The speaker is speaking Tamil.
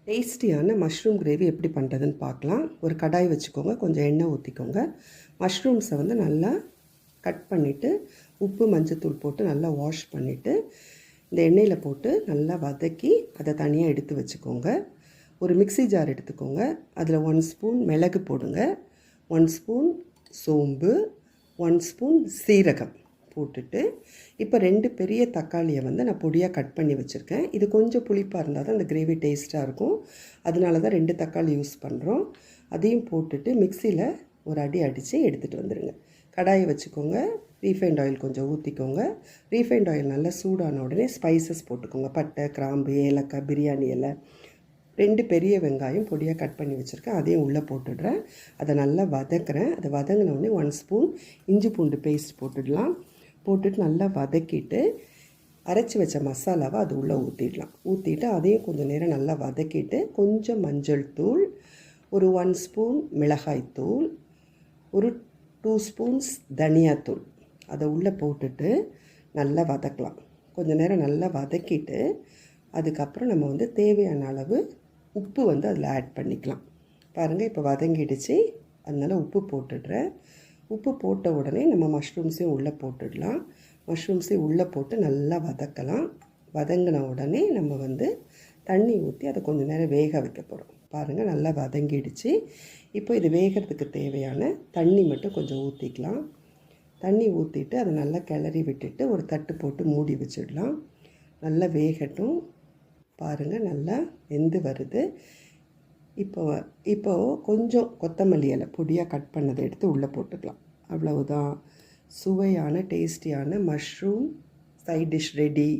டேஸ்டியான மஷ்ரூம் கிரேவி எப்படி பண்ணுறதுன்னு பார்க்கலாம். ஒரு கடாய் வச்சுக்கோங்க, கொஞ்சம் எண்ணெய் ஊற்றிக்கோங்க. மஷ்ரூம்ஸை வந்து நல்லா கட் பண்ணிவிட்டு உப்பு மஞ்சத்தூள் போட்டு நல்லா வாஷ் பண்ணிவிட்டு இந்த எண்ணெயில் போட்டு நல்லா வதக்கி அதை தனியாக எடுத்து வச்சுக்கோங்க. ஒரு மிக்ஸி ஜார் எடுத்துக்கோங்க. அதில் 1 ஸ்பூன் மிளகு போடுங்க, 1 ஸ்பூன் சோம்பு, 1 ஸ்பூன் சீரகம் போட்டுட்டு இப்போ 2 பெரிய தக்காளியை வந்து நான் பொடியாக கட் பண்ணி வச்சுருக்கேன். இது கொஞ்சம் புளிப்பாக இருந்தால் தான் அந்த கிரேவி டேஸ்ட்டாக இருக்கும். அதனால தான் 2 தக்காளி யூஸ் பண்ணுறோம். அதையும் போட்டுட்டு மிக்சியில் ஒரு அடி அடித்து எடுத்துகிட்டு வந்துடுங்க. கடாயை வச்சுக்கோங்க, ரீஃபைண்ட் ஆயில் கொஞ்சம் ஊற்றிக்கோங்க. ரீஃபைண்ட் ஆயில் நல்லா சூடான உடனே ஸ்பைசஸ் போட்டுக்கோங்க. பட்டை, கிராம்பு, ஏலக்காய், பிரியாணி இலை, 2 பெரிய வெங்காயம் பொடியாக கட் பண்ணி வச்சுருக்கேன், அதையும் உள்ளே போட்டுடுறேன். அதை நல்லா வதக்குறேன். அதை வதங்கின உடனே 1 ஸ்பூன் இஞ்சி பூண்டு பேஸ்ட் போட்டுடலாம். போட்டுட்டு நல்லா வதக்கிட்டு அரைச்சி வச்ச மசாலாவை அது உள்ளே ஊற்றிடலாம். ஊற்றிட்டு அதையும் கொஞ்சம் நேரம் நல்லா வதக்கிட்டு கொஞ்சம் மஞ்சள் தூள், ஒரு 1 ஸ்பூன் மிளகாய்த்தூள், ஒரு 2 ஸ்பூன்ஸ் தனியாத்தூள் அதை உள்ளே போட்டுட்டு நல்லா வதக்கலாம். கொஞ்சம் நேரம் நல்லா வதக்கிட்டு அதுக்கப்புறம் நம்ம வந்து தேவையான அளவு உப்பு வந்து அதில் ஆட் பண்ணிக்கலாம். பாருங்கள், இப்போ வதங்கிடுச்சு. அதனால் உப்பு போட்டுடுறேன். உப்பு போட்ட உடனே நம்ம மஷ்ரூம்ஸையும் உள்ளே போட்டுடலாம். மஷ்ரூம்ஸையும் உள்ளே போட்டு நல்லா வதக்கலாம். வதங்கின உடனே நம்ம வந்து தண்ணி ஊற்றி அதை கொஞ்சம் நேரம் வேக வைக்க போகிறோம். பாருங்கள், நல்லா வதங்கிடுச்சு. இப்போ இது வேகிறதுக்கு தேவையான தண்ணி மட்டும் கொஞ்சம் ஊற்றிக்கலாம். தண்ணி ஊற்றிட்டு அதை நல்லா கிளறி விட்டுட்டு ஒரு தட்டு போட்டு மூடி வச்சிடலாம். நல்லா வேகட்டும். பாருங்கள், நல்லா வெந்து வருது. இப்போ கொஞ்சம் கொத்தமல்லி இலை பொடியாக கட் பண்ணதை எடுத்து உள்ளே போட்டுக்கலாம். அவ்வளவுதான், சுவையான டேஸ்டியான மஷ்ரூம் சைட் டிஷ் ரெடி.